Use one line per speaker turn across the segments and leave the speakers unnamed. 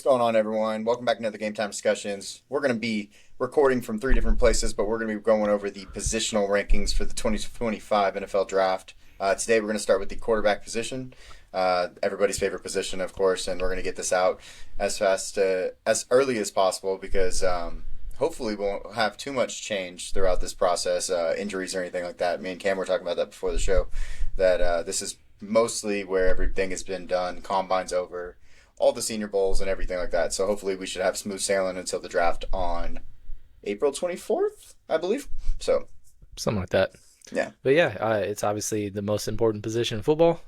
going on, everyone? Welcome back to another Game Time Discussions. We're going to be recording from three different places, but we're going to be going over the positional rankings for the 2025 NFL Draft. Today, we're going to start with the quarterback position, everybody's favorite position, of course, and we're going to get this out as early as possible because hopefully we won't have too much change throughout this process, injuries or anything like that. Me and Cam were talking about that before the show, that this is mostly where everything has been done, combine's over, all the senior bowls and everything like that. So hopefully we should have smooth sailing until the draft on April 24th, I believe. So
Something like that.
yeah,
But yeah, it's obviously the most important position in football.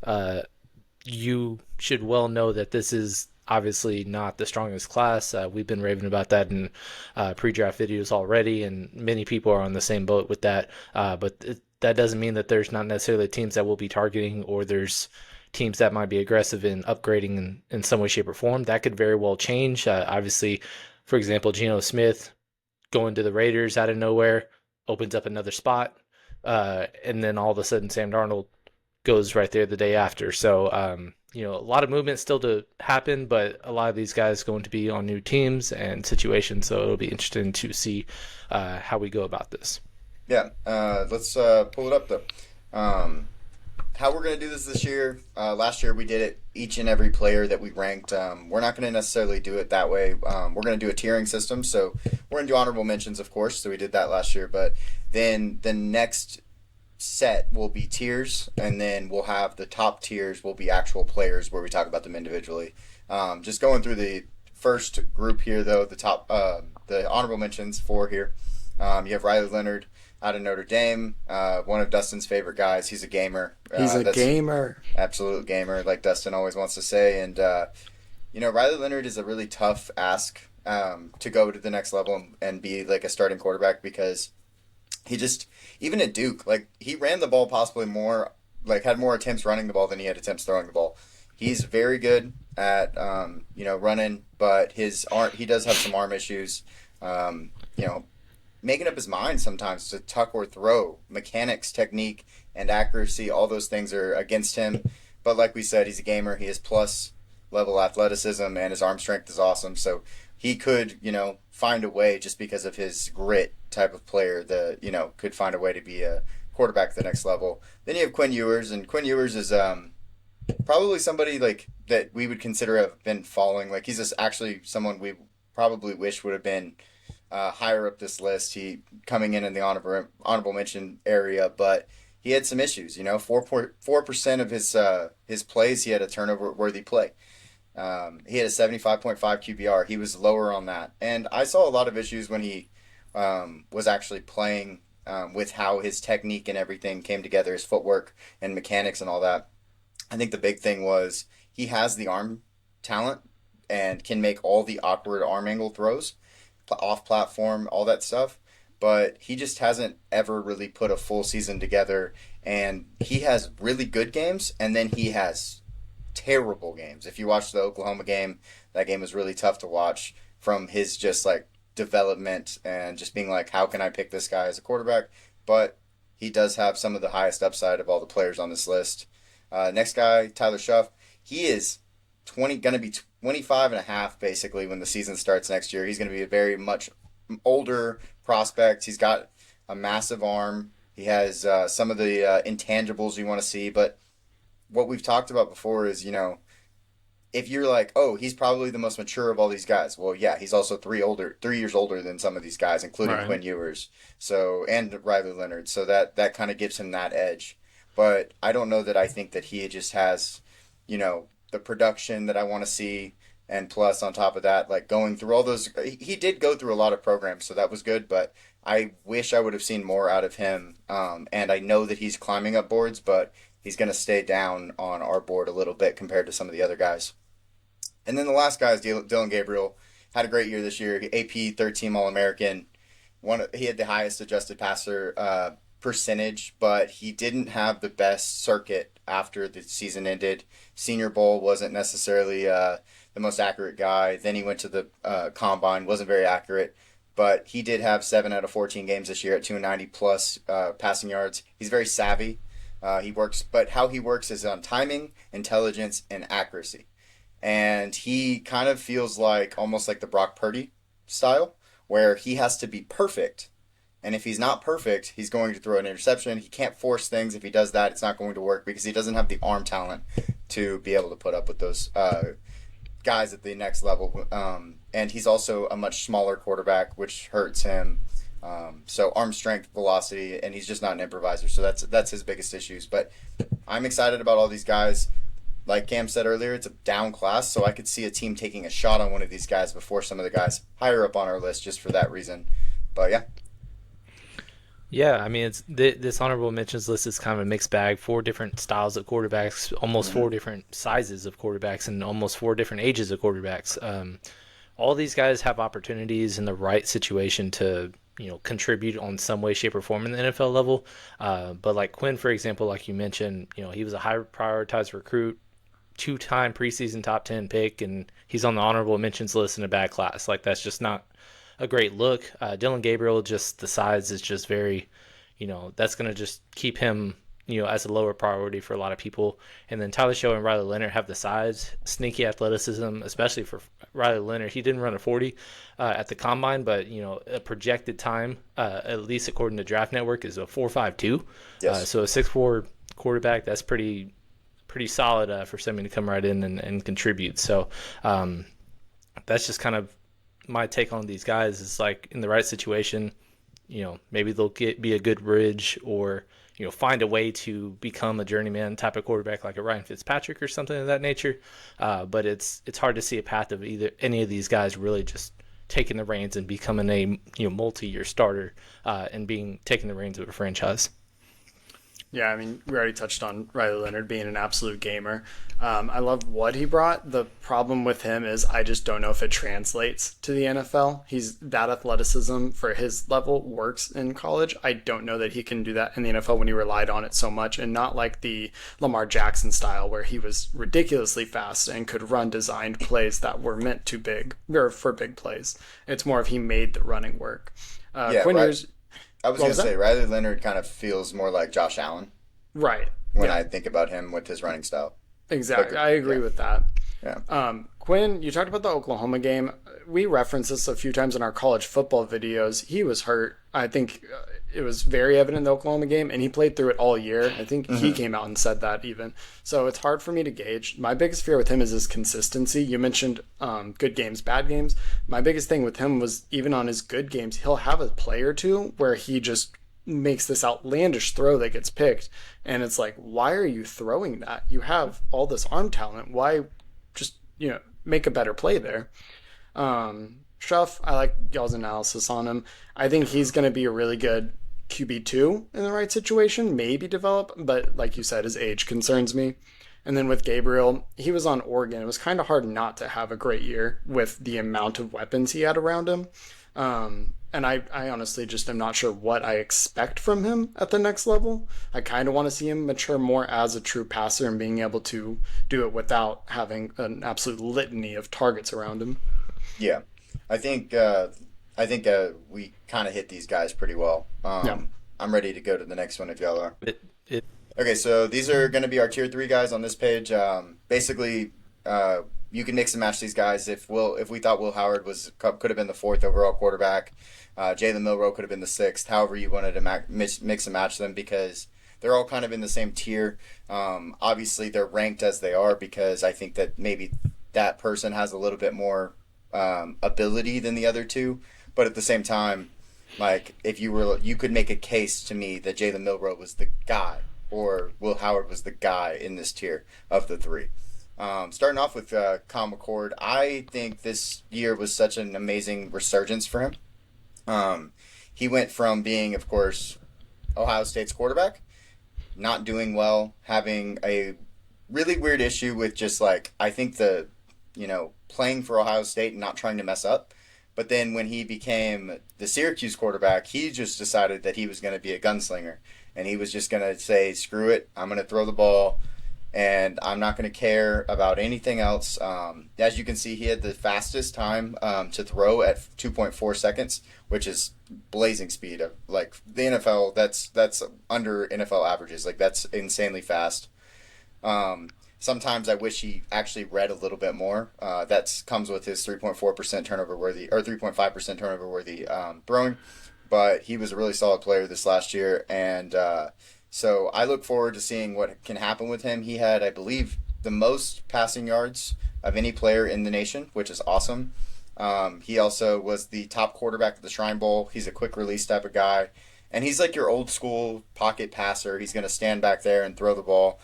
You should well know that this is obviously not the strongest class. We've been raving about that in pre-draft videos already, and many people are on the same boat with that. That doesn't mean that there's not necessarily teams that we'll be targeting, or there's teams that might be aggressive in upgrading in some way, shape, or form. That could very well change. Obviously, for example, Geno Smith going to the Raiders out of nowhere opens up another spot, and then all of a sudden Sam Darnold goes right there the day after. So, a lot of movement still to happen, but a lot of these guys going to be on new teams and situations. So it'll be interesting to see how we go about this.
yeah. Let's pull it up though. How we're going to do this year. Last year we did it each and every player that we ranked. We're not going to necessarily do it that way. We're going to do a tiering system. So we're going to do honorable mentions, of course. So we did that last year. But then the next set will be tiers. And then we'll have the top tiers will be actual players where we talk about them individually. Just going through the first group here, though, the honorable mentions for here. You have Riley Leonard out of Notre Dame, one of Dustin's favorite guys. He's a gamer.
He's a gamer.
Absolute gamer, like Dustin always wants to say. And, Riley Leonard is a really tough ask to go to the next level and be like a starting quarterback because he just, even at Duke, like he ran the ball possibly more, like had more attempts running the ball than he had attempts throwing the ball. He's very good at, running, but he does have some arm issues. Making up his mind sometimes to tuck or throw. Mechanics, technique, and accuracy, all those things are against him. But like we said, he's a gamer. He has plus level athleticism, and his arm strength is awesome. So he could, find a way just because of his grit type of player that, could find a way to be a quarterback at the next level. Then you have Quinn Ewers, and Quinn Ewers is probably somebody like that we would consider have been falling. Like he's just actually someone we probably wish would have been higher up this list. He coming in the honorable mention area, but he had some issues. 4% of his plays he had a turnover worthy play. He had a 75.5 QBR. He was lower on that, and I saw a lot of issues when he was actually playing with how his technique and everything came together, his footwork and mechanics and all that. I think the big thing was he has the arm talent and can make all the awkward arm angle throws off platform, all that stuff, but he just hasn't ever really put a full season together. And he has really good games, and then he has terrible games. If you watch the Oklahoma game, that game was really tough to watch from his just like development and just being like, how can I pick this guy as a quarterback? But he does have some of the highest upside of all the players on this list. Next guy, Tyler Shuff. He is going to be 25 and a half basically when the season starts next year. He's going to be a very much older prospect. He's got a massive arm. He has some of the intangibles you want to see. But what we've talked about before is, if you're like, oh, he's probably the most mature of all these guys. Well, yeah, he's also 3 years older than some of these guys, including
Right.
Quinn Ewers, and Riley Leonard. So that kind of gives him that edge. But I don't know that I think that he just has, the production that I want to see. And plus, on top of that, like going through all those, he did go through a lot of programs, so that was good. But I wish I would have seen more out of him. And I know that he's climbing up boards, but he's going to stay down on our board a little bit compared to some of the other guys. And then the last guy is Dylan Gabriel. Had a great year this year. AP third team All American. He had the highest adjusted passer percentage, but he didn't have the best circuit after the season ended. Senior Bowl wasn't necessarily the most accurate guy. Then he went to the combine, wasn't very accurate, but he did have 7 out of 14 games this year at 290 plus passing yards. He's very savvy. But how he works is on timing, intelligence, and accuracy. and he kind of feels like almost like the Brock Purdy style, where he has to be perfect. And if he's not perfect, he's going to throw an interception. He can't force things. If he does that, it's not going to work because he doesn't have the arm talent to be able to put up with those guys at the next level. And he's also a much smaller quarterback, which hurts him. So arm strength, velocity, and he's just not an improviser. So that's his biggest issues. But I'm excited about all these guys. Like Cam said earlier, it's a down class, so I could see a team taking a shot on one of these guys before some of the guys higher up on our list just for that reason. But yeah.
Yeah, I mean, this honorable mentions list is kind of a mixed bag. Four different styles of quarterbacks, almost
Mm-hmm.
four different sizes of quarterbacks, and almost four different ages of quarterbacks. All these guys have opportunities in the right situation to contribute on some way, shape, or form in the NFL level. But like Quinn, for example, like you mentioned, he was a high prioritized recruit, two-time preseason top 10 pick, and he's on the honorable mentions list in a bad class. Like that's just not a great look. Dylan Gabriel, just the size is just very, that's going to just keep him, as a lower priority for a lot of people. And then Tyler Show and Riley Leonard have the size, sneaky athleticism, especially for Riley Leonard. He didn't run a 40 at the combine, but, a projected time, at least according to Draft Network, is a 4.52.
Yes.
So a 6'4 quarterback, that's pretty solid for somebody to come right in and contribute. So that's just kind of my take on these guys is like in the right situation, maybe they'll be a good bridge or, find a way to become a journeyman type of quarterback like a Ryan Fitzpatrick or something of that nature. But it's hard to see a path of either any of these guys really just taking the reins and becoming a multi-year starter and taking the reins of a franchise.
Yeah, I mean, we already touched on Riley Leonard being an absolute gamer. I love what he brought. The problem with him is I just don't know if it translates to the NFL. That athleticism for his level works in college. I don't know that he can do that in the NFL when he relied on it so much, and not like the Lamar Jackson style where he was ridiculously fast and could run designed plays that were meant to big or for big plays. It's more of he made the running work.
Yeah,
Quinn
right.
Ewers,
I was
what
going
was
to say,
that?
Riley Leonard kind of feels more like Josh Allen
Right.
when
Yeah.
I think about him with his running style.
Exactly.
But,
I agree
yeah,
with that.
yeah.
Quinn, you talked about the Oklahoma game. We referenced this a few times in our college football videos. He was hurt. I think it was very evident in the Oklahoma game, and he played through it all year. I think he came out and said that even. So it's hard for me to gauge. My biggest fear with him is his consistency. You mentioned good games, bad games. My biggest thing with him was even on his good games, he'll have a play or two where he just makes this outlandish throw that gets picked, and it's like, why are you throwing that? You have all this arm talent. Why just make a better play there? Schuff, I like y'all's analysis on him. I think he's going to be a really good QB2 in the right situation, maybe develop, but like you said, his age concerns me. And then with Gabriel, he was on Oregon. It was kind of hard not to have a great year with the amount of weapons he had around him. And I honestly just am not sure what I expect from him at the next level. I kind of want to see him mature more as a true passer and being able to do it without having an absolute litany of targets around him.
Yeah. I think we kind of hit these guys pretty well.
Yeah.
I'm ready to go to the next one if y'all are.
It
Okay, so these are going to be our tier 3 guys on this page. Basically, you can mix and match these guys. If we thought Will Howard could have been the 4th overall quarterback, Jalen Milroe could have been the 6th. However you wanted to mix and match them, because they're all kind of in the same tier. Obviously, they're ranked as they are because I think that maybe that person has a little bit more ability than the other two. But at the same time, like if you could make a case to me that Jalen Milroe was the guy or Will Howard was the guy in this tier of the 3. Starting off with Kyle McCord, I think this year was such an amazing resurgence for him. He went from being, of course, Ohio State's quarterback, not doing well, having a really weird issue with just like, I think playing for Ohio State and not trying to mess up. But then when he became the Syracuse quarterback, he just decided that he was going to be a gunslinger. And he was just going to say, screw it, I'm going to throw the ball, and I'm not going to care about anything else. As you can see, he had the fastest time to throw at 2.4 seconds, which is blazing speed. Like the NFL, that's under NFL averages. Like that's insanely fast. Sometimes I wish he actually read a little bit more. That comes with his 3.4% turnover worthy or 3.5% turnover worthy throwing. But he was a really solid player this last year, and so I look forward to seeing what can happen with him. He had, I believe, the most passing yards of any player in the nation, which is awesome. He also was the top quarterback at the Shrine Bowl. He's a quick release type of guy, and he's like your old school pocket passer. He's going to stand back there and throw the ball.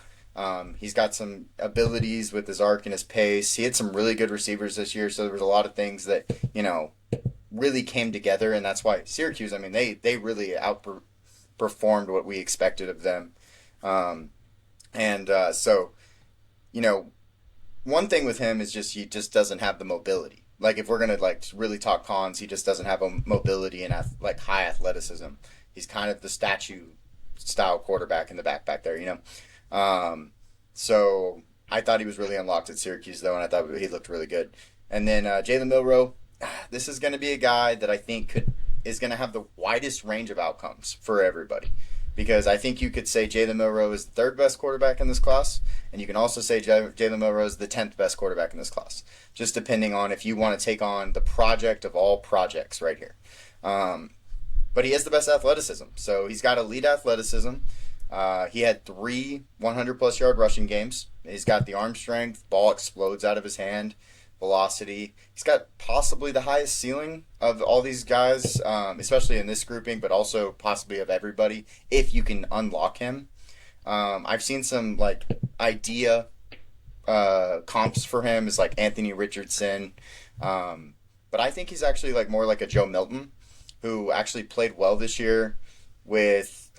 He's got some abilities with his arc and his pace. He had some really good receivers this year, so there was a lot of things that, really came together, and that's why Syracuse, I mean, they really outperformed what we expected of them. So, one thing with him is just he just doesn't have the mobility. Like, if we're going to, really talk cons, he just doesn't have a mobility and, high athleticism. He's kind of the statue-style quarterback in the back there, So I thought he was really unlocked at Syracuse, though, and I thought he looked really good. And then Jalen Milroe, this is going to be a guy that I think is going to have the widest range of outcomes for everybody. Because I think you could say Jalen Milroe is the third best quarterback in this class, and you can also say Jalen Milroe is the 10th best quarterback in this class, just depending on if you want to take on the project of all projects right here. But he has the best athleticism, so he's got elite athleticism. He had 3 100-plus yard rushing games. He's got the arm strength, ball explodes out of his hand, velocity. He's got possibly the highest ceiling of all these guys, especially in this grouping, but also possibly of everybody, if you can unlock him. I've seen some idea comps for him is like Anthony Richardson, but I think he's actually more like a Joe Milton, who actually played well this year with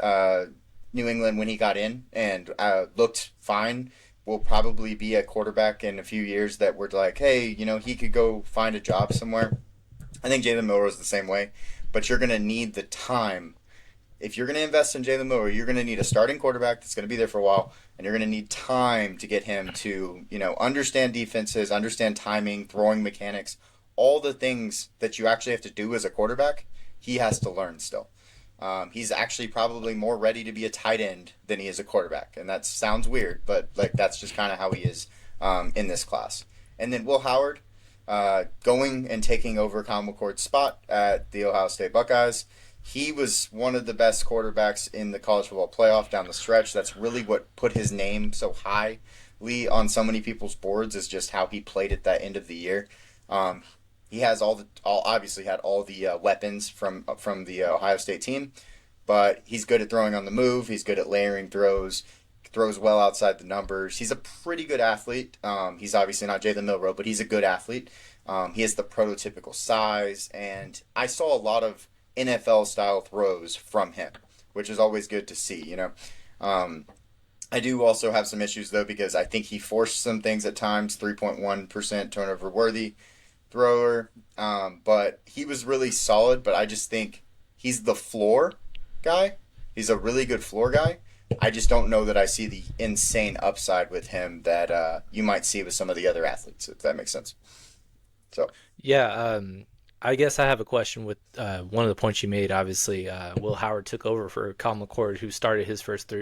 New England when he got in and looked fine. Will probably be a quarterback in a few years that we're like, hey, he could go find a job somewhere. I think Jalen Milroe is the same way, but you're going to need the time. If you're going to invest in Jalen Milroe, you're going to need a starting quarterback that's going to be there for a while, and you're going to need time to get him to, understand defenses, understand timing, throwing mechanics, all the things that you actually have to do as a quarterback. He has to learn still. He's actually probably more ready to be a tight end than he is a quarterback. And that sounds weird, but that's just kind of how he is in this class. And then Will Howard going and taking over Kyle McCord's spot at the Ohio State Buckeyes. He was one of the best quarterbacks in the college football playoff down the stretch. That's really what put his name so highly on so many people's boards, is just how he played at that end of the year. He has obviously had all the weapons from the Ohio State team, but he's good at throwing on the move. He's good at layering throws well outside the numbers. He's a pretty good athlete. He's obviously not Jalen Milroe, but he's a good athlete. He has the prototypical size, and I saw a lot of NFL-style throws from him, which is always good to see, I do also have some issues, though, because I think he forced some things at times, 3.1% turnover worthy thrower, but he was really solid. But I just think he's the floor guy. He's a really good floor guy. I just don't know that I see the insane upside with him that you might see with some of the other athletes, if that makes sense. So
Yeah, I guess I have a question with one of the points you made. Obviously, Will Howard took over for Kyle McCord, who started his first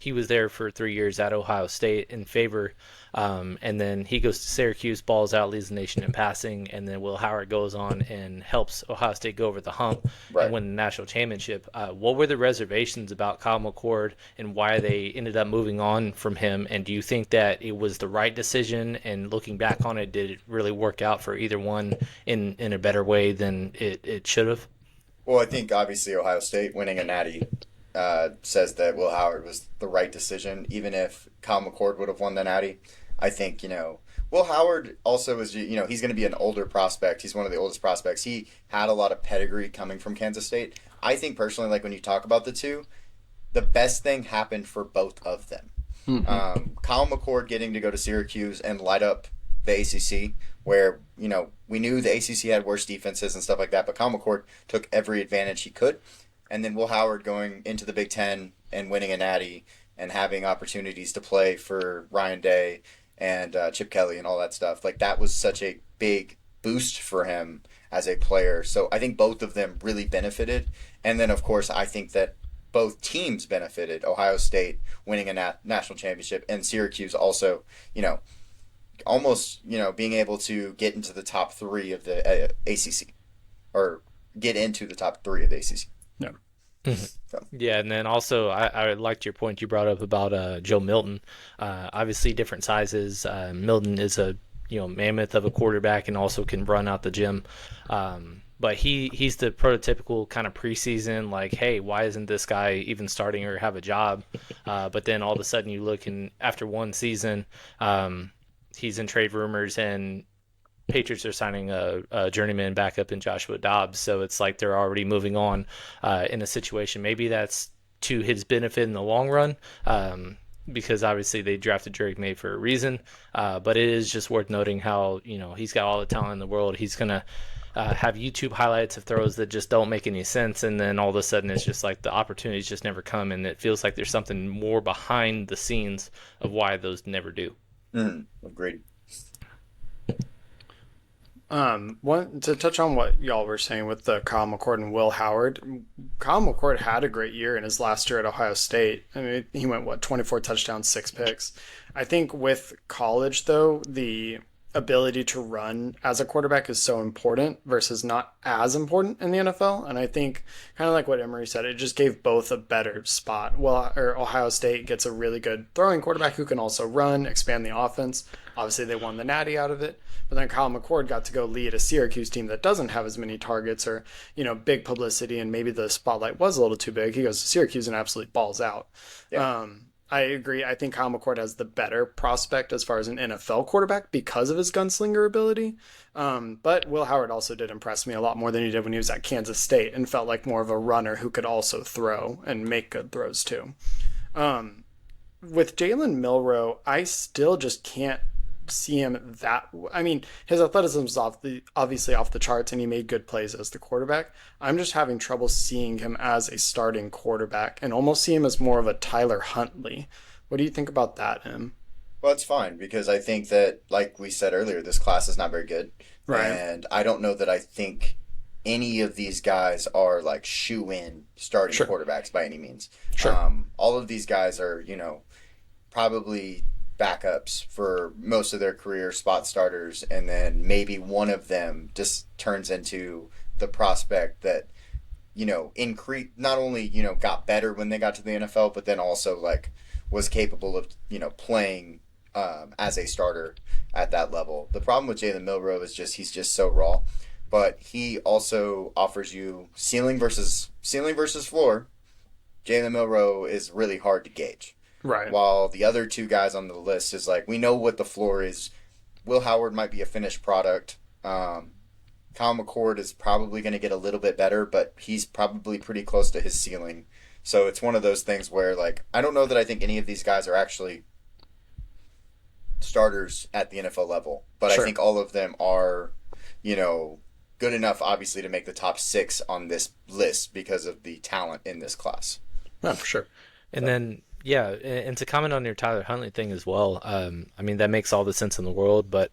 he was there for 3 years at Ohio State in favor. And then he goes to Syracuse, balls out, leads the nation in passing, and then Will Howard goes on and helps Ohio State go over the hump
Right.
and win the national championship. What were the reservations about Kyle McCord and why they ended up moving on from him? And do you think that it was the right decision? And looking back on it, did it really work out for either one in a better way than it should have?
Well, I think obviously Ohio State winning a natty says that Will Howard was the right decision, even if Kyle McCord would have won the natty. I think, Will Howard also is, he's going to be an older prospect. He's one of the oldest prospects. He had a lot of pedigree coming from Kansas State. I think personally, when you talk about the two, the best thing happened for both of them. Kyle McCord getting to go to Syracuse and light up the ACC, where, we knew the ACC had worse defenses and stuff like that, but Kyle McCord took every advantage he could. And then Will Howard going into the Big Ten and winning a natty and having opportunities to play for Ryan Day and Chip Kelly and all that stuff. That was such a big boost for him as a player. So I think both of them really benefited. And then, of course, I think that both teams benefited. Ohio State winning a national championship, and Syracuse also, you know, almost, you know, being able to get into the top three of the ACC, or get into the top three of the ACC.
Yeah.
So,
Yeah, and then also I liked your point you brought up about Joe Milton. Obviously, different sizes. Milton is a mammoth of a quarterback and also can run out the gym. But he's the prototypical kind of preseason, like, hey, why isn't this guy even starting or have a job? But then all of a sudden you look, and after one season, he's in trade rumors, and Patriots are signing a journeyman backup in Joshua Dobbs. So it's like they're already moving on in a situation. Maybe that's to his benefit in the long run, because obviously they drafted Drake May for a reason. But it is just worth noting how, he's got all the talent in the world. He's going to have YouTube highlights of throws that just don't make any sense. And then all of a sudden it's just like the opportunities just never come. And it feels like there's something more behind the scenes of why those never do.
Agreed.
One to touch on what y'all were saying with the Kyle McCord and Will Howard. Kyle McCord had a great year in his last year at Ohio State. I mean, he went 24 touchdowns, 6 picks. I think with college though, the ability to run as a quarterback is so important versus not as important in the NFL. And I think kind of like what Emory said, it just gave both a better spot. Well, or Ohio State gets a really good throwing quarterback who can also run, expand the offense. Obviously they won the Natty out of it, but then Kyle McCord got to go lead a Syracuse team that doesn't have as many targets or, big publicity, and maybe the spotlight was a little too big. He goes to Syracuse and absolutely balls out. Yeah. I agree. I think Kyle McCord has the better prospect as far as an NFL quarterback because of his gunslinger ability. But Will Howard also did impress me a lot more than he did when he was at Kansas State, and felt like more of a runner who could also throw and make good throws too. With Jalen Milroe, I still just can't see him that. I mean, his athleticism is obviously off the charts, and he made good plays as the quarterback. I'm just having trouble seeing him as a starting quarterback, and almost see him as more of a Tyler Huntley. What do you think about that, Em?
Well, it's fine, because I think that, like we said earlier, this class is not very good.
Right.
And I don't know that I think any of these guys are like shoe-in starting quarterbacks by any means.
Sure.
All of these guys are, probably backups for most of their career, spot starters, and then maybe one of them just turns into the prospect that, not only, got better when they got to the NFL, but then also like was capable of, playing as a starter at that level. The problem with Jalen Milroe is he's just so raw, but he also offers you ceiling versus floor. Jalen Milroe is really hard to gauge.
Right.
While the other two guys on the list is like, we know what the floor is. Will Howard might be a finished product. Kyle McCord is probably going to get a little bit better, but he's probably pretty close to his ceiling. So it's one of those things where, like, I don't know that I think any of these guys are actually starters at the NFL level, but I think all of them are, good enough, obviously, to make the top 6 on this list because of the talent in this class.
Yeah, for sure.
And then, yeah, and to comment on your Tyler Huntley thing as well, I mean, that makes all the sense in the world, but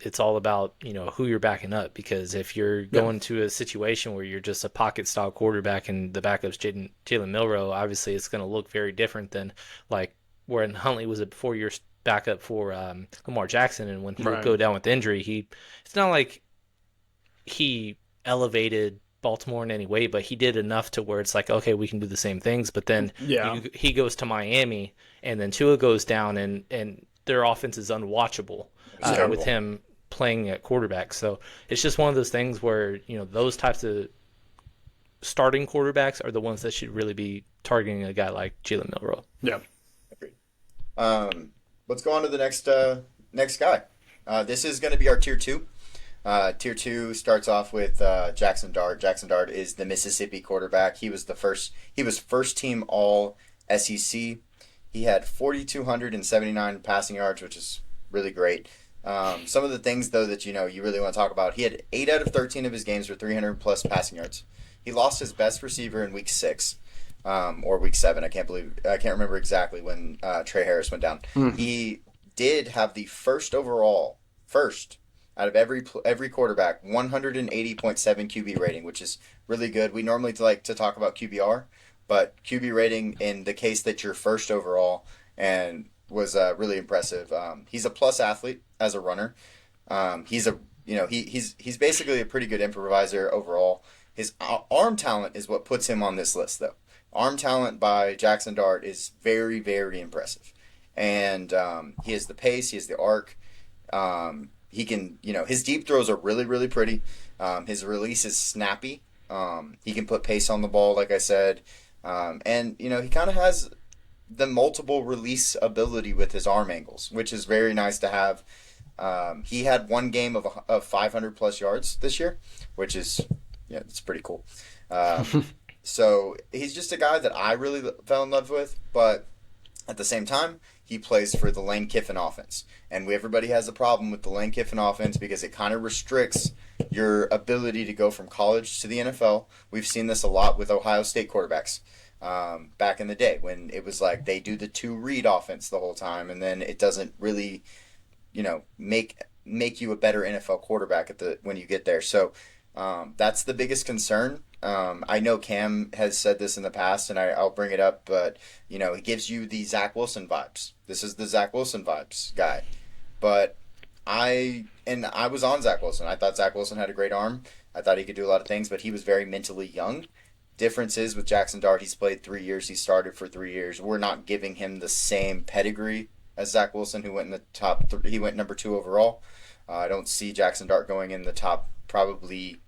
it's all about, who you're backing up, because if you're going to a situation where you're just a pocket style quarterback and the backup's Jalen Milroe, obviously it's going to look very different than like when Huntley was a 4-year backup for Lamar Jackson, and when he would go down with injury, it's not like he elevated Baltimore in any way, but he did enough to where it's like, okay, we can do the same things. But then he goes to Miami, and then Tua goes down, and their offense is unwatchable with him playing at quarterback. So it's just one of those things where, those types of starting quarterbacks are the ones that should really be targeting a guy like Jalen Milroe.
Yeah.
Agreed. Let's go on to the next guy. This is going to be our tier 2. Tier 2 starts off with Jackson Dart. Jackson Dart is the Mississippi quarterback. He was first team all SEC. He had 4,279 passing yards, which is really great. Some of the things, though, that you really want to talk about, he had 8 out of 13 of his games were 300 plus passing yards. He lost his best receiver in week 6, or week 7. I can't remember exactly when Trey Harris went down. He did have the first out of every quarterback, 180.7 QB rating, which is really good. We normally like to talk about QBR, but QB rating in the case that you're first overall and was really impressive. He's a plus athlete as a runner. He's a he's basically a pretty good improviser overall. His arm talent is what puts him on this list, though. Arm talent by Jackson Dart is very, very impressive, and he has the pace, he has the arc. He can, his deep throws are really, really pretty. His release is snappy. He can put pace on the ball, like I said, and he kind of has the multiple release ability with his arm angles, which is very nice to have. He had one game of 500 plus yards this year, which is, it's pretty cool. So he's just a guy that I really fell in love with, but at the same time, he plays for the Lane Kiffin offense. And everybody has a problem with the Lane Kiffin offense because it kind of restricts your ability to go from college to the NFL. We've seen this a lot with Ohio State quarterbacks back in the day when it was like they do the two-read offense the whole time, and then it doesn't really, make you a better NFL quarterback when you get there. So that's the biggest concern. I know Cam has said this in the past, and I'll bring it up, but, he gives you the Zach Wilson vibes. This is the Zach Wilson vibes guy. But I was on Zach Wilson. I thought Zach Wilson had a great arm. I thought he could do a lot of things, but he was very mentally young. Difference is with Jackson Dart, he's played 3 years. He started for 3 years. We're not giving him the same pedigree as Zach Wilson, who went in the top 3. He went number 2 overall. I don't see Jackson Dart going in the top probably,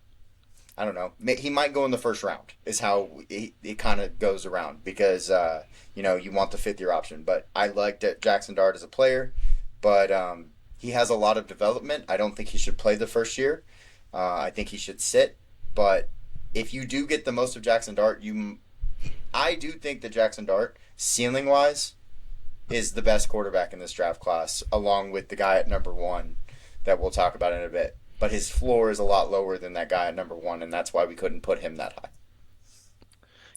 I don't know. He might go in the first round is how it kind of goes around because, you want the 5th-year option. But I liked Jackson Dart as a player, but he has a lot of development. I don't think he should play the first year. I think he should sit. But if you do get the most of Jackson Dart, I do think that Jackson Dart, ceiling-wise, is the best quarterback in this draft class, along with the guy at number 1 that we'll talk about in a bit. But his floor is a lot lower than that guy at number 1, and that's why we couldn't put him that high.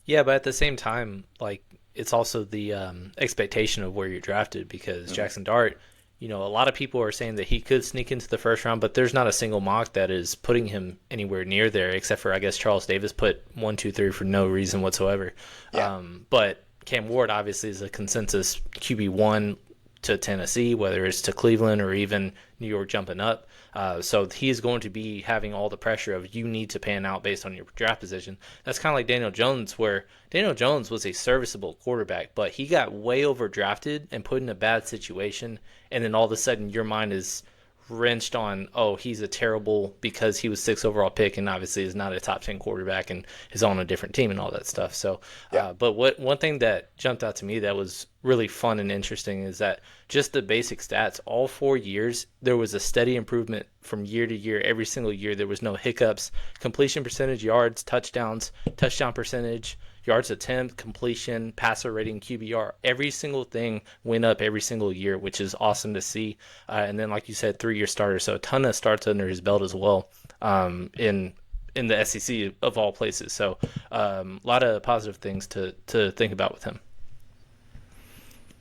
Yeah, but at the same time, it's also the expectation of where you're drafted because Jackson Dart, a lot of people are saying that he could sneak into the first round, but there's not a single mock that is putting him anywhere near there, except for, I guess, Charles Davis put 1, 2, 3 for no reason whatsoever.
Yeah.
But Cam Ward obviously is a consensus QB1 to Tennessee, whether it's to Cleveland or even New York jumping up. So he's going to be having all the pressure of you need to pan out based on your draft position. That's kind of like Daniel Jones, where Daniel Jones was a serviceable quarterback, but he got way overdrafted and put in a bad situation, and then all of a sudden your mind is wrenched on, he's a terrible because he was 6th overall pick and obviously is not a top 10 quarterback and is on a different team and all that stuff. So,
yeah.
But one thing that jumped out to me that was really fun and interesting is that just the basic stats, all 4 years, there was a steady improvement from year to year. Every single year, there was no hiccups. Completion percentage, yards, touchdowns, touchdown percentage, yards attempt, completion, passer rating, QBR. Every single thing went up every single year, which is awesome to see. And then, like you said, 3-year starter, so a ton of starts under his belt as well in the SEC of all places. So a lot of positive things to think about with him.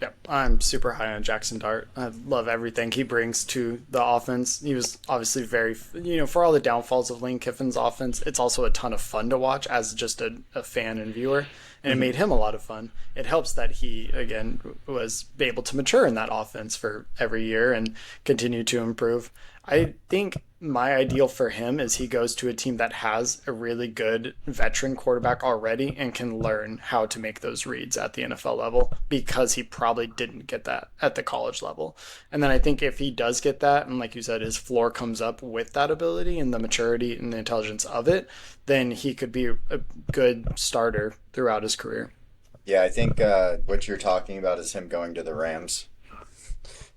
Yeah, I'm super high on Jackson Dart. I love everything he brings to the offense. He was obviously very, for all the downfalls of Lane Kiffin's offense, it's also a ton of fun to watch as just a fan and viewer. And it made him a lot of fun. It helps that he, again, was able to mature in that offense for every year and continue to improve. I think my ideal for him is he goes to a team that has a really good veteran quarterback already and can learn how to make those reads at the NFL level because he probably didn't get that at the college level. And then I think if he does get that, and like you said, his floor comes up with that ability and the maturity and the intelligence of it, then he could be a good starter throughout his career.
Yeah, I think what you're talking about is him going to the Rams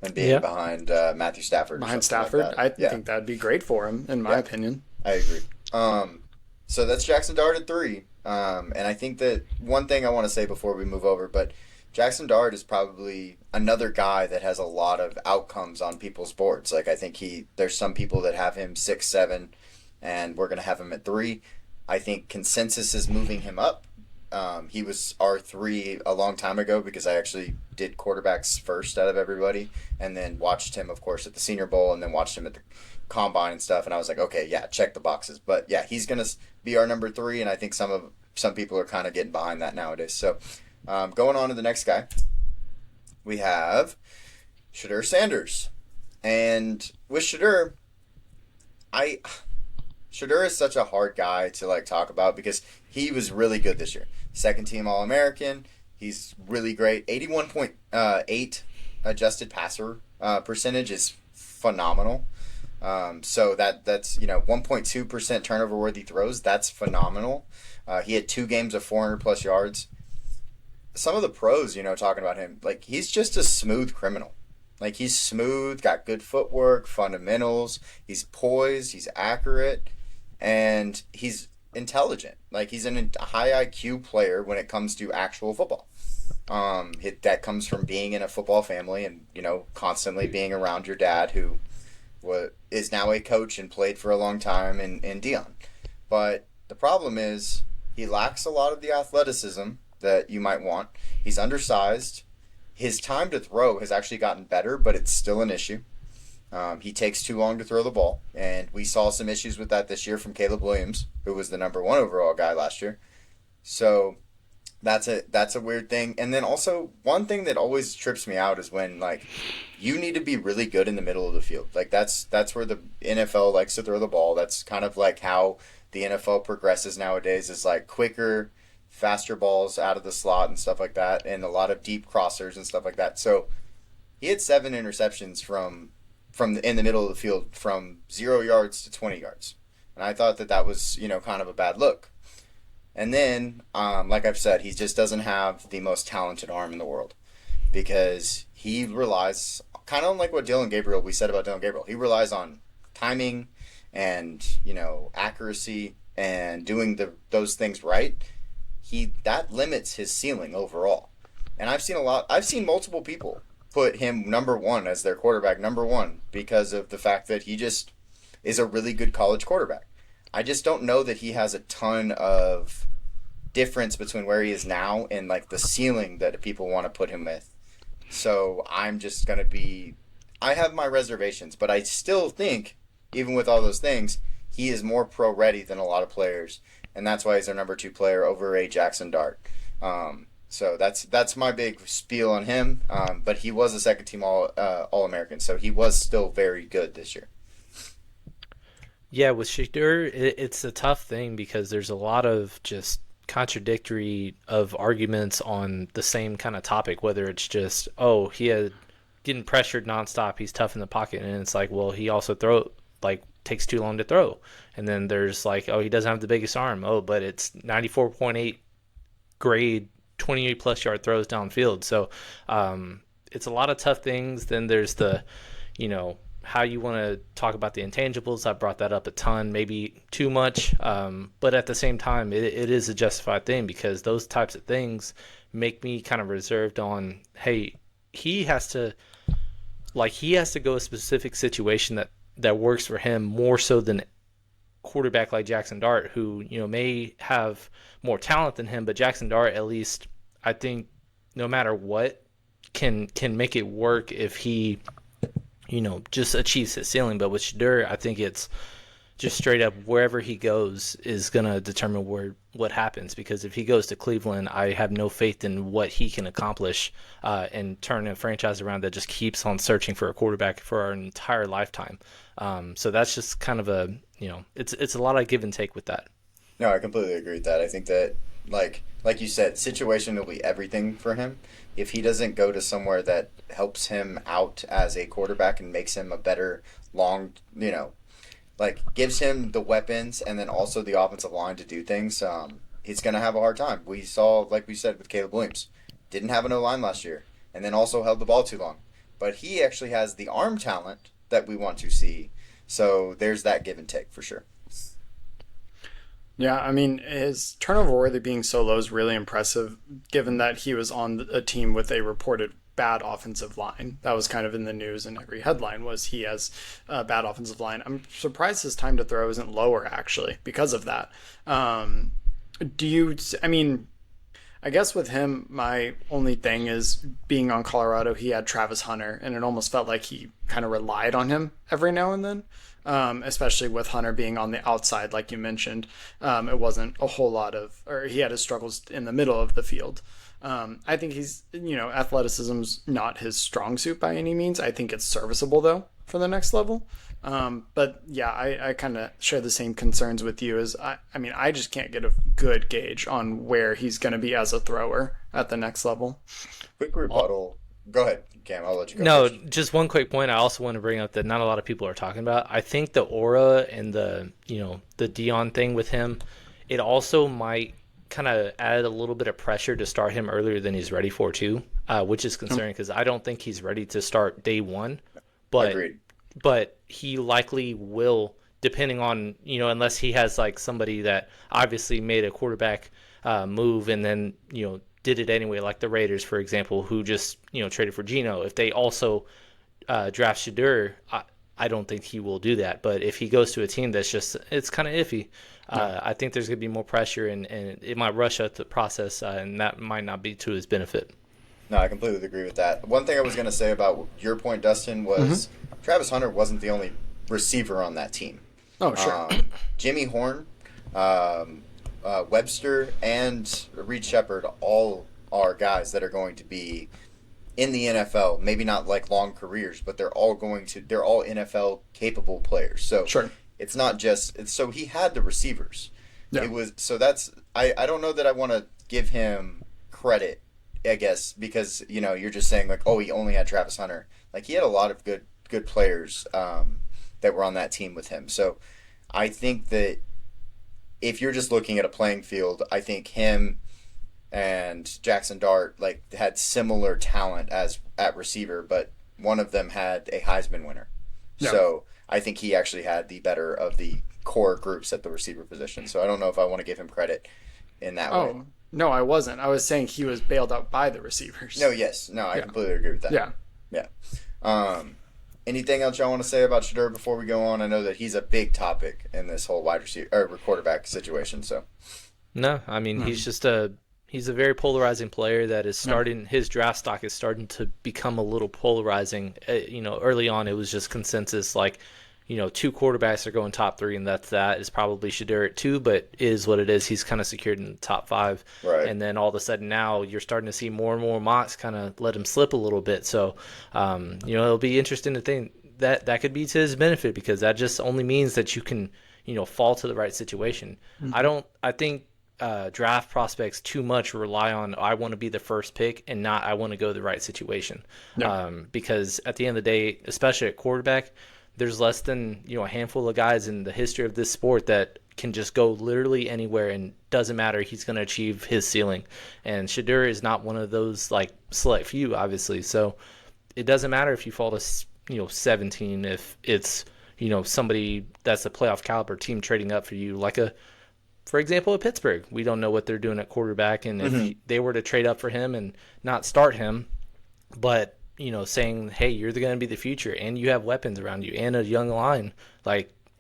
and being behind Matthew Stafford.
Behind Stafford, like I think that'd be great for him, in my opinion.
I agree. So that's Jackson Dart at 3. And I think that one thing I want to say before we move over, but Jackson Dart is probably another guy that has a lot of outcomes on people's boards. Like I think there's some people that have him 6, 7, and we're going to have him at 3. I think consensus is moving him up He was R3 a long time ago because I actually did quarterbacks first out of everybody, and then watched him, of course, at the Senior Bowl, and then watched him at the combine and stuff. And I was like, okay, yeah, check the boxes. But yeah, he's gonna be our number three, and I think some people are kind of getting behind that nowadays. So going on to the next guy, we have Shedeur Sanders, and with Shedeur is such a hard guy to like talk about because he was really good this year. Second team All American. He's really great. 81.8 adjusted passer percentage is phenomenal. So that's 1.2% turnover worthy throws. That's phenomenal. He had 2 games of 400 plus yards. Some of the pros, talking about him, like he's just a smooth criminal. Like he's smooth, got good footwork, fundamentals. He's poised, he's accurate, and he's intelligent. Like he's a high IQ player when it comes to actual football. That comes from being in a football family and constantly being around your dad, who is now a coach and played for a long time in Dion. But the problem is he lacks a lot of the athleticism that you might want. He's undersized. His time to throw has actually gotten better, but it's still an issue. He takes too long to throw the ball, and we saw some issues with that this year from Caleb Williams, who was the number 1 overall guy last year. So that's a weird thing. And then also one thing that always trips me out is when like you need to be really good in the middle of the field. Like that's where the NFL likes to throw the ball. That's kind of like how the NFL progresses nowadays, is like quicker, faster balls out of the slot and stuff like that, and a lot of deep crossers and stuff like that. So he had 7 interceptions from in the middle of the field from 0 yards to 20 yards. And I thought that was, kind of a bad look. And then, like I've said, he just doesn't have the most talented arm in the world because he relies kind of like what we said about Dylan Gabriel. He relies on timing and, accuracy and doing those things right. That limits his ceiling overall. And I've seen multiple people put him number 1 as their quarterback, number 1, because of the fact that he just is a really good college quarterback. I just don't know that he has a ton of difference between where he is now and like the ceiling that people want to put him with. So I'm just going to I have my reservations, but I still think, even with all those things, he is more pro ready than a lot of players. And that's why he's our number 2 player over a Jackson Dart. So that's my big spiel on him. But he was a second team All American, so he was still very good this year.
Yeah, with Shedeur, it's a tough thing because there's a lot of just contradictory of arguments on the same kind of topic, whether it's just, he had getting pressured nonstop, he's tough in the pocket, and it's like, well, he also takes too long to throw. And then there's like, he doesn't have the biggest arm. But it's 94.8 grade, 28 plus yard throws downfield. So it's a lot of tough things. Then there's the, how you want to talk about the intangibles. I brought that up a ton, maybe too much. But at the same time, it is a justified thing because those types of things make me kind of reserved on, hey, he has to go a specific situation that works for him more so than quarterback like Jackson Dart, who may have more talent than him, but Jackson Dart, at least, I think, no matter what, can make it work if he just achieves his ceiling. But with Shedeur, I think it's just straight up wherever he goes is going to determine what happens, because if he goes to Cleveland, I have no faith in what he can accomplish and turn a franchise around that just keeps on searching for a quarterback for our entire lifetime. So that's just kind of it's a lot of give and take with that.
No, I completely agree with that. I think that, like you said, situation will be everything for him. If he doesn't go to somewhere that helps him out as a quarterback and makes him a better gives him the weapons and then also the offensive line to do things, he's going to have a hard time. We saw, like we said, with Caleb Williams, didn't have an O-line last year and then also held the ball too long. But he actually has the arm talent that we want to see. So there's that give and take for sure.
Yeah, I mean, his turnover worthy being so low is really impressive, given that he was on a team with a reported bad offensive line. That was kind of in the news, and every headline was he has a bad offensive line. I'm surprised his time to throw isn't lower, actually, because of that. I guess with him, my only thing is being on Colorado, he had Travis Hunter, and it almost felt like he kind of relied on him every now and then, especially with Hunter being on the outside, like you mentioned. It wasn't a whole lot of, or he had his struggles in the middle of the field. I think he's, athleticism's not his strong suit by any means. I think it's serviceable, though, for the next level. But yeah, I kind of share the same concerns with you. I just can't get a good gauge on where he's going to be as a thrower at the next level.
Quick rebuttal. Go ahead, Cam. I'll let you go.
No,
first.
just one quick point I also want to bring up that not a lot of people are talking about. I think the aura and the Dion thing with him, it also might kind of add a little bit of pressure to start him earlier than he's ready for too, which is concerning because I don't think he's ready to start day one. But
Agreed.
But he likely will, depending on, unless he has like somebody that obviously made a quarterback move and then, did it anyway, like the Raiders, for example, who just, traded for Geno. If they also draft Shadur, I don't think he will do that. But if he goes to a team that's just, it's kind of iffy. I think there's going to be more pressure and it might rush out the process and that might not be to his benefit.
No, I completely agree with that. One thing I was going to say about your point, Dustin, was Travis Hunter wasn't the only receiver on that team.
Oh, sure.
Jimmy Horn, Webster, and Reed Shepard all are guys that are going to be in the NFL. Maybe not like long careers, but they're all NFL capable players. So
Sure.
it's not just so he had the receivers.
Yeah.
It was so that's I don't know that I want to give him credit, I guess, because you're just saying like, oh, he only had Travis Hunter. Like he had a lot of good players that were on that team with him. So I think that if you're just looking at a playing field, I think him and Jackson Dart like had similar talent as at receiver, but one of them had a Heisman winner.
Yeah.
So I think he actually had the better of the core groups at the receiver position. So I don't know if I want to give him credit in that way.
Oh, no, I wasn't. I was saying he was bailed out by the receivers.
No, yes. No, I completely agree with that.
Yeah.
Yeah. Anything else y'all want to say about Shadur before we go on? I know that he's a big topic in this whole wide receiver or quarterback situation. So
No, I mean, he's a very polarizing player that is starting, his draft stock is starting to become a little polarizing. Early on it was just consensus like, two quarterbacks are going top three and that's that. It's probably Shadur at 2, but it is what it is. He's kind of secured in the top 5.
Right.
And then all of a sudden now you're starting to see more and more mocks kind of let him slip a little bit. So, it'll be interesting to think that could be to his benefit because that just only means that you can, fall to the right situation. I think draft prospects too much rely on I want to be the first pick and not I want to go to the right situation. Because at the end of the day, especially at quarterback, there's less than a handful of guys in the history of this sport that can just go literally anywhere and doesn't matter, he's going to achieve his ceiling. And Shadur is not one of those like select few, obviously. So it doesn't matter if you fall to 17 if it's somebody that's a playoff caliber team trading up for you, like for example, at Pittsburgh. We don't know what they're doing at quarterback, and if they were to trade up for him and not start him, but saying, hey, you're going to be the future, and you have weapons around you, and a young line,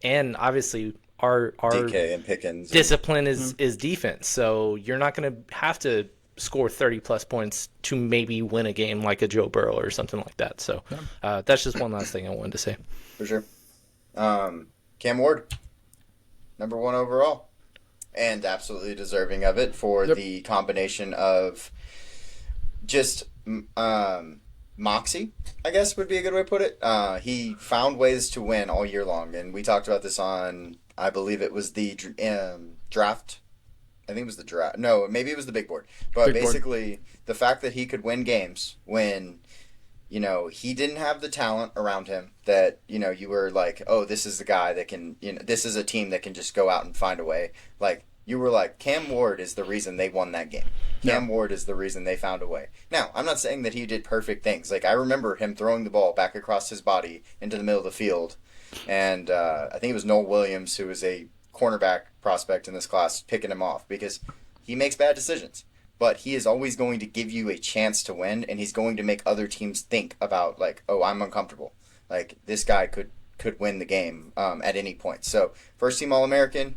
and obviously our
DK and Pickens
discipline is defense. So you're not going to have to score 30 plus points to maybe win a game like a Joe Burrow or something like that. So that's just one last thing I wanted to say.
for sure. Cam Ward, number 1 overall, and absolutely deserving of it for the combination of just moxie, I guess would be a good way to put it. He found ways to win all year long, and we talked about this on, I believe it was the draft. I think it was the draft. No, maybe it was the big board. But basically, the fact that he could win games when, he didn't have the talent around him that, you were like, oh, this is the guy that can, this is a team that can just go out and find a way. Like, you were like, Cam Ward is the reason they won that game. Cam Ward is the reason they found a way. Now, I'm not saying that he did perfect things. Like, I remember him throwing the ball back across his body into the middle of the field. And I think it was Noel Williams, who was a cornerback prospect in this class, picking him off because he makes bad decisions. But he is always going to give you a chance to win, and he's going to make other teams think about, like, oh, I'm uncomfortable. Like, this guy could win the game at any point. So, first-team All-American,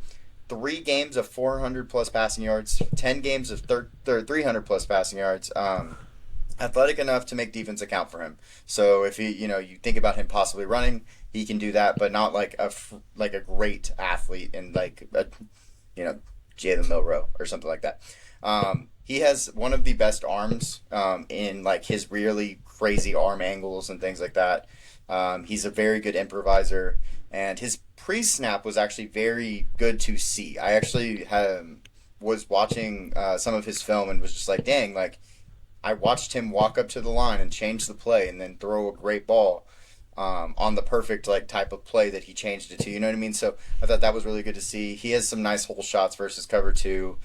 3 games of 400 plus passing yards, 10 games of 300 plus passing yards. Athletic enough to make defense account for him. So if you think about him possibly running, he can do that, but not like a great athlete and like a, Jalen Milroe or something like that. He has one of the best arms in like his really crazy arm angles and things like that. He's a very good improviser, and his pre-snap was actually very good to see. I actually was watching some of his film and was just like, dang, like I watched him walk up to the line and change the play and then throw a great ball on the perfect like type of play that he changed it to. You know what I mean? So I thought that was really good to see. He has some nice hole shots versus cover two.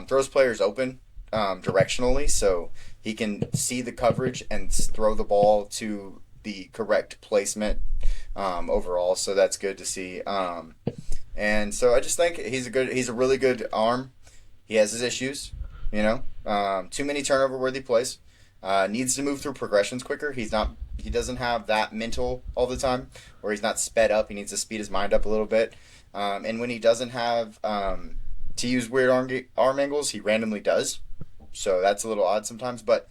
Throws players open directionally, so he can see the coverage and throw the ball to the correct placement overall. So that's good to see. And so I just think he's a really good arm. He has his issues, too many turnover worthy plays. Needs to move through progressions quicker. He doesn't have that mental all the time, or he's not sped up. He needs to speed his mind up a little bit. And when he doesn't have to use weird arm angles, he randomly does. So that's a little odd sometimes, but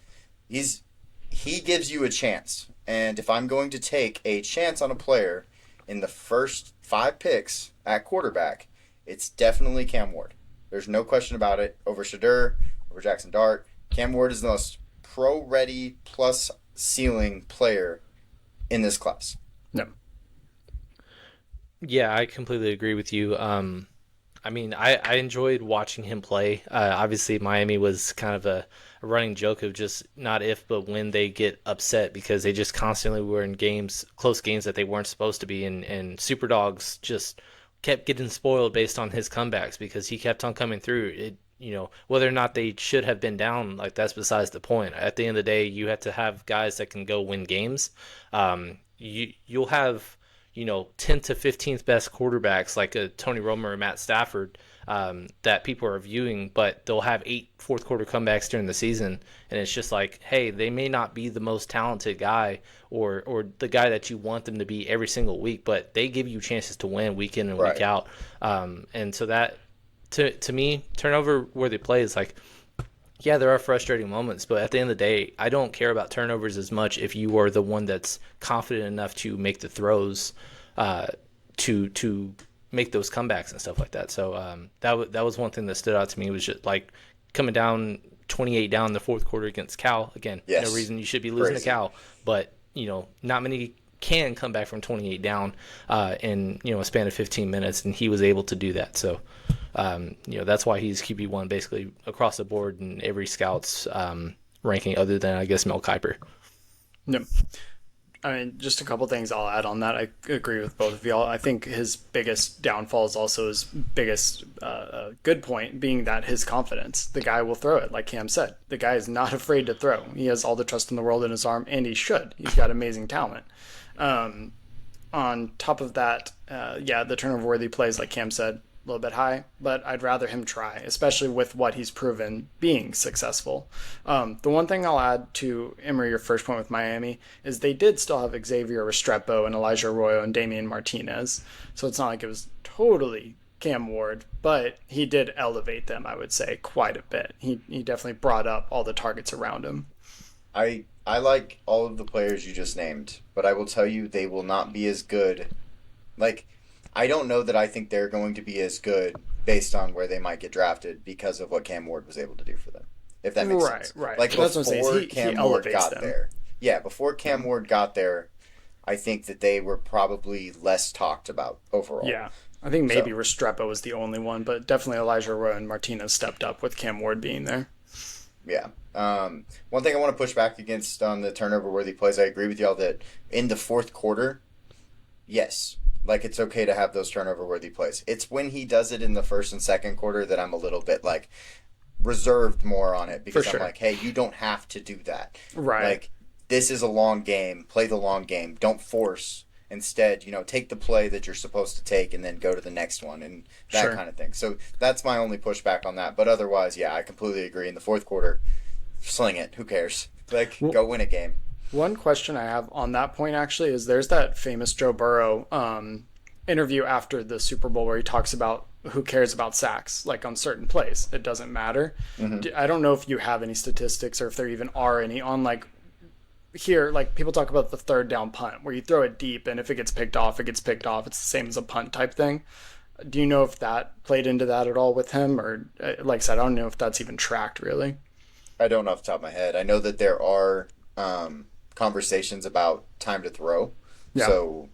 he gives you a chance. And if I'm going to take a chance on a player in the first 5 picks at quarterback, it's definitely Cam Ward. There's no question about it. Over Shedeur, over Jackson Dart, Cam Ward is the most pro-ready plus ceiling player in this class.
No.
Yeah, I completely agree with you. I mean, I enjoyed watching him play. Obviously, Miami was kind of a running joke of just not if, but when they get upset, because they just constantly were in close games that they weren't supposed to be. And Superdogs just kept getting spoiled based on his comebacks because he kept on coming through. Whether or not they should have been down, like that's besides the point. At the end of the day, you have to have guys that can go win games. You'll have 10th to 15th best quarterbacks like a Tony Romo or Matt Stafford that people are viewing, but they'll have 8 fourth quarter comebacks during the season, and it's just like, hey, they may not be the most talented guy or the guy that you want them to be every single week, but they give you chances to win week in and week out. And so that to me, turnover worthy plays, like, yeah, there are frustrating moments, but at the end of the day, I don't care about turnovers as much if you are the one that's confident enough to make the throws, to make those comebacks and stuff like that. So that was one thing that stood out to me, was just like coming down 28 down in the fourth quarter against Cal. Again, no reason you should be losing to Cal, but not many can come back from 28 down in a span of 15 minutes, and he was able to do that. So that's why he's QB1 basically across the board in every scout's ranking, other than I guess Mel Kiper.
Yep. I mean, just a couple things I'll add on that. I agree with both of y'all. I think his biggest downfall is also his biggest good point, being that his confidence. The guy will throw it, like Cam said. The guy is not afraid to throw. He has all the trust in the world in his arm, and he should. He's got amazing talent. On top of that, the turnover-worthy plays, like Cam said, a little bit high, but I'd rather him try, especially with what he's proven being successful. The one thing I'll add to, Emery, your first point with Miami, is they did still have Xavier Restrepo and Elijah Arroyo and Damian Martinez, so it's not like it was totally Cam Ward, but he did elevate them, I would say, quite a bit. He definitely brought up all the targets around him.
I like all of the players you just named, but I will tell you they will not be as good. Like, I don't know that I think they're going to be as good based on where they might get drafted because of what Cam Ward was able to do for them. If that makes sense. Right. Like before Cam Ward got there. Yeah, before Cam Ward got there, I think that they were probably less talked about overall.
Yeah. I think maybe Restrepo was the only one, but definitely Elijah Arroyo and Martinez stepped up with Cam Ward being there.
Yeah. One thing I want to push back against on the turnover-worthy plays, I agree with y'all that in the fourth quarter, yes, like it's okay to have those turnover-worthy plays. It's when he does it in the first and second quarter that I'm a little bit like reserved more on it, because I'm like, hey, you don't have to do that.
Right.
Like, this is a long game. Play the long game. Don't force. Instead, take the play that you're supposed to take and then go to the next one and that kind of thing. So that's my only pushback on that. But otherwise, yeah, I completely agree. In the fourth quarter, sling it. Who cares? Like, go win a game.
One question I have on that point, actually, is there's that famous Joe Burrow interview after the Super Bowl where he talks about who cares about sacks? Like on certain plays, it doesn't matter.
Mm-hmm.
I don't know if you have any statistics or if there even are any on like here, like people talk about the third down punt where you throw it deep and if it gets picked off, it gets picked off. It's the same as a punt type thing. Do you know if that played into that at all with him? Or, like I said, I don't know if that's even tracked really.
I don't know off the top of my head. I know that there are conversations about time to throw.
Yeah.
So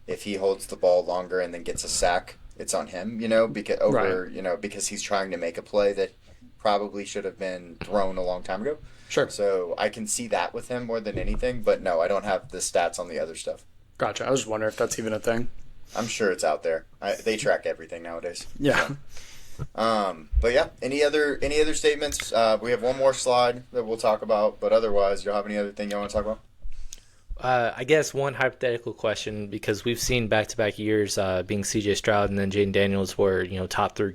if he holds the ball longer and then gets a sack, it's on him, because he's trying to make a play that probably should have been thrown a long time ago.
Sure.
So I can see that with him more than anything, but no, I don't have the stats on the other stuff.
Gotcha. I was just wondering if that's even a thing.
I'm sure it's out there. They track everything nowadays.
Yeah.
But yeah, any other statements? We have one more slide that we'll talk about, but otherwise, you have any other thing you want to talk about?
I guess one hypothetical question, because we've seen back-to-back years being C.J. Stroud and then Jaden Daniels where, top 3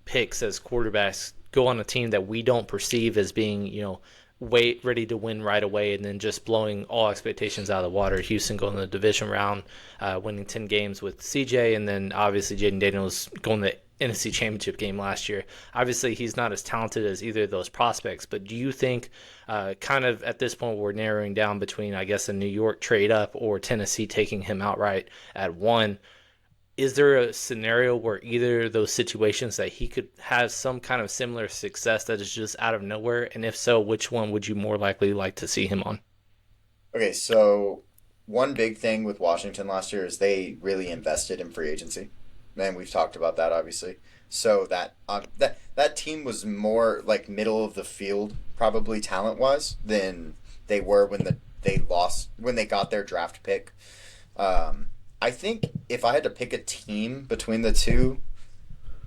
picks as quarterbacks go on a team that we don't perceive as being, ready to win right away and then just blowing all expectations out of the water. Houston going to the division round, winning 10 games with CJ, and then obviously Jaden Daniels going to the NFC Championship game last year. Obviously, he's not as talented as either of those prospects, but do you think kind of at this point we're narrowing down between, I guess, a New York trade up or Tennessee taking him outright at 1? Is there a scenario where either of those situations that he could have some kind of similar success that is just out of nowhere? And if so, which one would you more likely like to see him on?
Okay, so one big thing with Washington last year is they really invested in free agency. And we've talked about that, obviously. So that team was more like middle of the field, probably talent-wise, than they were when they got their draft pick. I think if I had to pick a team between the two,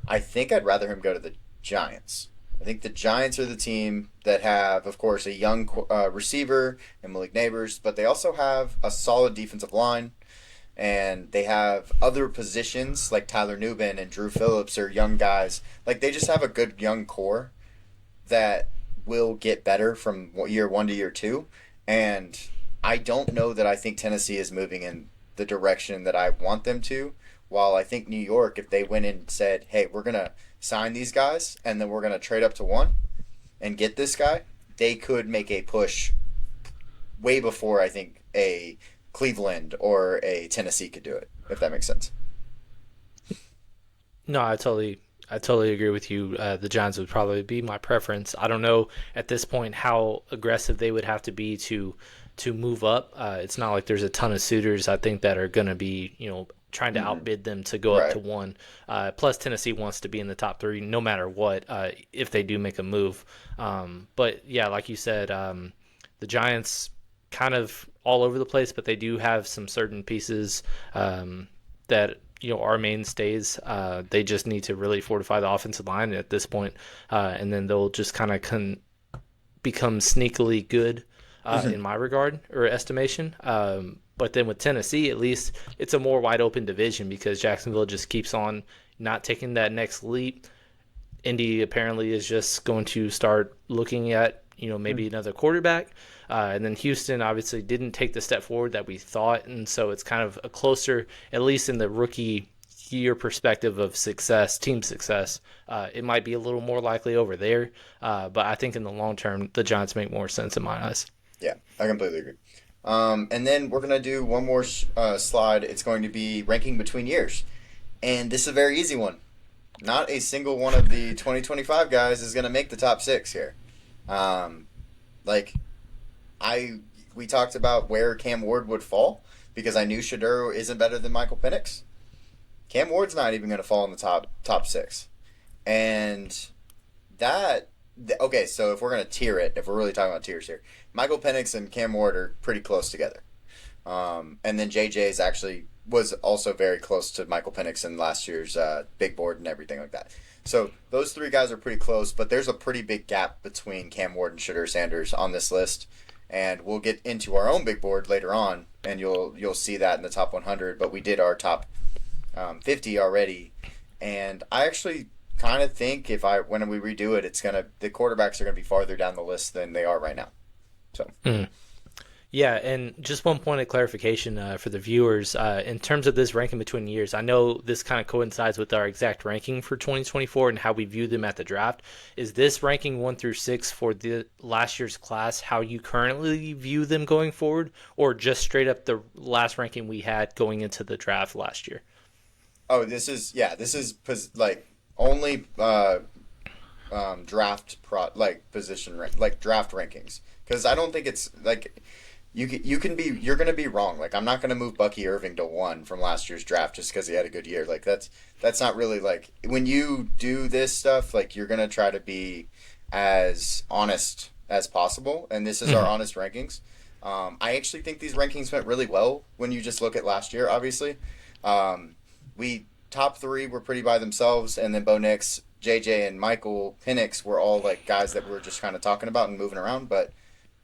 I think I'd rather him go to the Giants. I think the Giants are the team that have, of course, a young receiver and Malik Neighbors, but they also have a solid defensive line, and they have other positions like Tyler Nubin and Drew Phillips are young guys. Like, they just have a good young core that will get better from year 1 to year 2, and I don't know that I think Tennessee is moving in the direction that I want them to. While I think New York, if they went and said, hey, we're going to sign these guys and then we're going to trade up to 1 and get this guy, they could make a push way before I think a Cleveland or a Tennessee could do it, if that makes sense.
No, I totally agree with you. The Giants would probably be my preference. I don't know at this point how aggressive they would have to be to move up. It's not like there's a ton of suitors, I think, that are going to be, trying to outbid them to go up to 1. Plus, Tennessee wants to be in the top 3 no matter what, if they do make a move. But, yeah, like you said, the Giants kind of all over the place, but they do have some certain pieces that, are mainstays. They just need to really fortify the offensive line at this point, and then they'll just kind of become sneakily good. In my regard or estimation. But then with Tennessee, at least it's a more wide open division because Jacksonville just keeps on not taking that next leap. Indy apparently is just going to start looking at, maybe another quarterback. And then Houston obviously didn't take the step forward that we thought. And so it's kind of a closer, at least in the rookie year perspective of success, team success, it might be a little more likely over there. But I think in the long term, the Giants make more sense in my eyes.
Yeah, I completely agree. And then we're going to do one more slide. It's going to be ranking between years. And this is a very easy one. Not a single one of the 2025 guys is going to make the top 6 here. We talked about where Cam Ward would fall because I knew Shedeur isn't better than Michael Penix. Cam Ward's not even going to fall in the top 6. And that... Okay, so if we're going to tier it, if we're really talking about tiers here, Michael Penix and Cam Ward are pretty close together. And then JJ was also very close to Michael Penix in last year's big board and everything like that. So those 3 guys are pretty close, but there's a pretty big gap between Cam Ward and Shedeur Sanders on this list. And we'll get into our own big board later on, and you'll see that in the top 100. But we did our top 50 already, and I actually kind of think when we redo it, the quarterbacks are gonna be farther down the list than they are right now. So
Yeah, and just one point of clarification for the viewers. In terms of this ranking between years, I know this kind of coincides with our exact ranking for 2024 and how we view them at the draft. Is this ranking 1 through 6 for the last year's class how you currently view them going forward, or just straight up the last ranking we had going into the draft last year?
Oh, this is like only like position like draft rankings, because I don't think it's like you're gonna be wrong. Like I'm not gonna move Bucky Irving to 1 from last year's draft just because he had a good year. Like that's not really like when you do this stuff. Like you're gonna try to be as honest as possible, and this is our honest rankings. I actually think these rankings went really well when you just look at last year. Obviously, we top 3 were pretty by themselves, and then Bo Nix, JJ, and Michael Penix were all like guys that we were just kind of talking about and moving around. But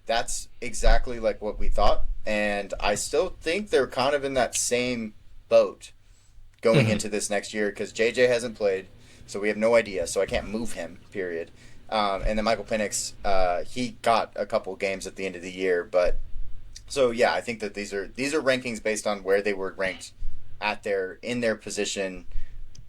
that's exactly like what we thought, and I still think they're kind of in that same boat going into this next year because JJ hasn't played, so we have no idea. So I can't move him. Period. And then Michael Penix, he got a couple games at the end of the year, but so yeah, I think that these are rankings based on where they were ranked in their position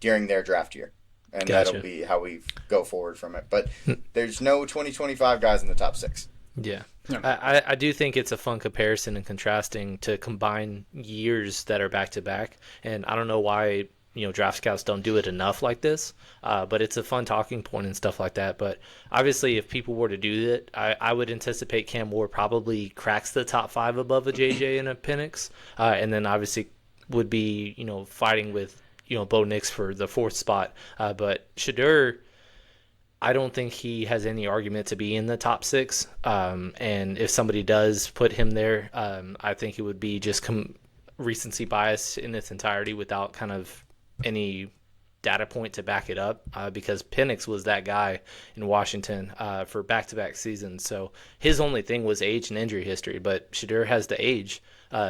during their draft year, and
Gotcha.
that'll be how we go forward from it. But there's no 2025 guys in the top 6.
Yeah.
Yeah.
I do think it's a fun comparison and contrasting to combine years that are back to back. And I don't know why, draft scouts don't do it enough like this. But it's a fun talking point and stuff like that. But obviously, if people were to do it, I would anticipate Cam Ward probably cracks the top 5 above a JJ and a Penix. And then obviously would be, fighting with, Bo Nix for the 4th spot. But Shedeur, I don't think he has any argument to be in the top 6. And if somebody does put him there, I think it would be just recency bias in its entirety without kind of any data point to back it up, because Penix was that guy in Washington for back-to-back seasons. So his only thing was age and injury history, but Shedeur has the age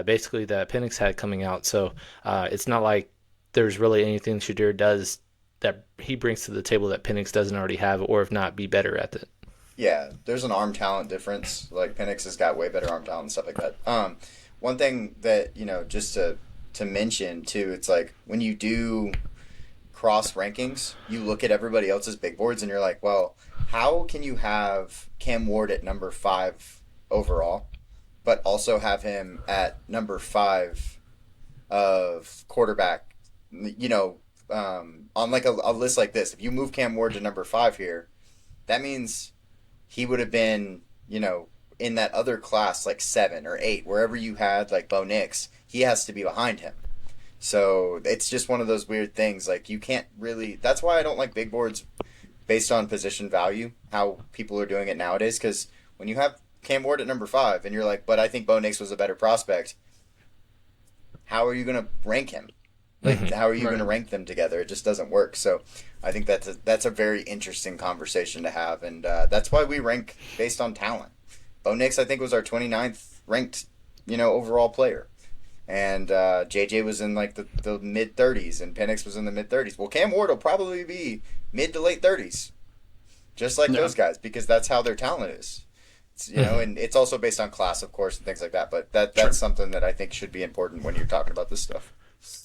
basically that Penix had coming out. So it's not like there's really anything Shedeur does that he brings to the table that Penix doesn't already have, or if not, be better at it.
Yeah, there's an arm talent difference. Like Penix has got way better arm talent and stuff like that. One thing that just to mention too, it's like when you do cross rankings, you look at everybody else's big boards and you're like, well, how can you have Cam Ward at number 5 overall, but also have him at number 5 of quarterback? On like a list like this, if you move Cam Ward to number 5 here, that means he would have been, in that other class like 7 or 8, wherever you had like Bo Nix, he has to be behind him. So it's just one of those weird things. Like you can't really. That's why I don't like big boards based on position value. How people are doing it nowadays, because when you have Cam Ward at number 5 and you're like, but I think Bo Nix was a better prospect. How are you going to rank him? Like, how are you going to rank them together? It just doesn't work. So I think that's a very interesting conversation to have, and that's why we rank based on talent. Bo Nix, I think, was our 29th ranked, overall player, and JJ was in like the mid 30s, and Penix was in the mid 30s. Well, Cam Ward will probably be mid to late 30s, just like those guys, because that's how their talent is. It's, and it's also based on class, of course, and things like that. But that's something that I think should be important when you're talking about this stuff.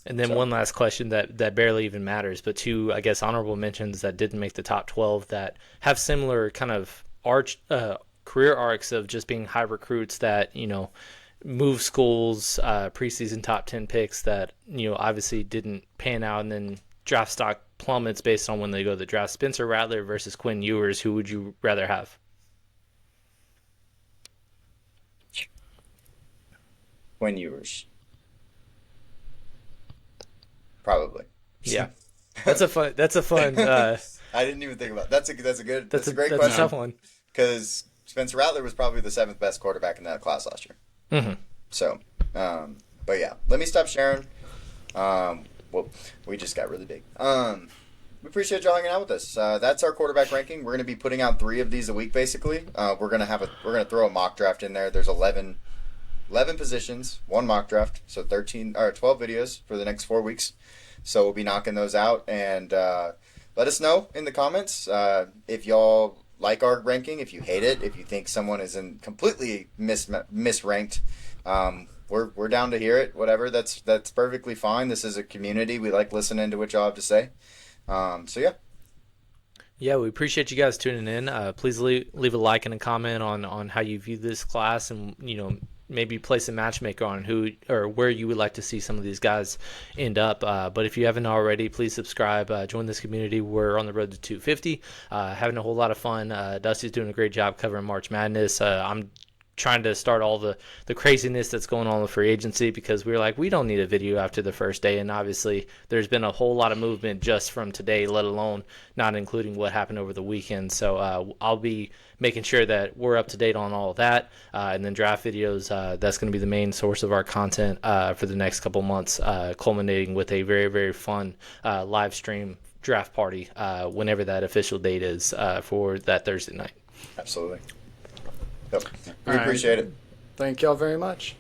And then one last question that barely even matters, but 2, I guess, honorable mentions that didn't make the top 12 that have similar kind of career arcs of just being high recruits that, move schools, preseason top 10 picks that, obviously didn't pan out, and then draft stock plummets based on when they go to the draft. Spencer Rattler versus Quinn Ewers, who would you rather have?
Quinn Ewers. Probably.
Yeah. That's a fun
I didn't even think about it. That's a great
that's
question.
a tough one.
Because Spencer Rattler was probably the 7th best quarterback in that class last year.
Mm-hmm.
So, but yeah, let me stop sharing. Well, we just got really big. We appreciate y'all hanging out with us. That's our quarterback ranking. We're going to be putting out 3 of these a week, basically. We're going to throw a mock draft in there. There's 11 positions, 1 mock draft, so 12 videos for the next 4 weeks. So we'll be knocking those out, and let us know in the comments if y'all like our ranking, if you hate it, if you think someone is in completely misranked, we're down to hear it. Whatever, that's perfectly fine. This is a community. We like listening to what y'all have to say. So yeah.
Yeah, we appreciate you guys tuning in. Please leave a like and a comment on how you view this class, and maybe place a matchmaker on who or where you would like to see some of these guys end up. But if you haven't already, please subscribe. Join this community. We're on the road to 250. Having a whole lot of fun. Dusty's doing a great job covering March Madness. I'm trying to start all the craziness that's going on with free agency, because we were like, we don't need a video after the first day, and obviously there's been a whole lot of movement just from today, let alone not including what happened over the weekend. So I'll be making sure that we're up to date on all of that, and then draft videos, that's going to be the main source of our content for the next couple months, culminating with a very, very fun live stream draft party whenever that official date is for that Thursday night.
Absolutely. Yep. We
All right.
appreciate it.
Thank y'all very much.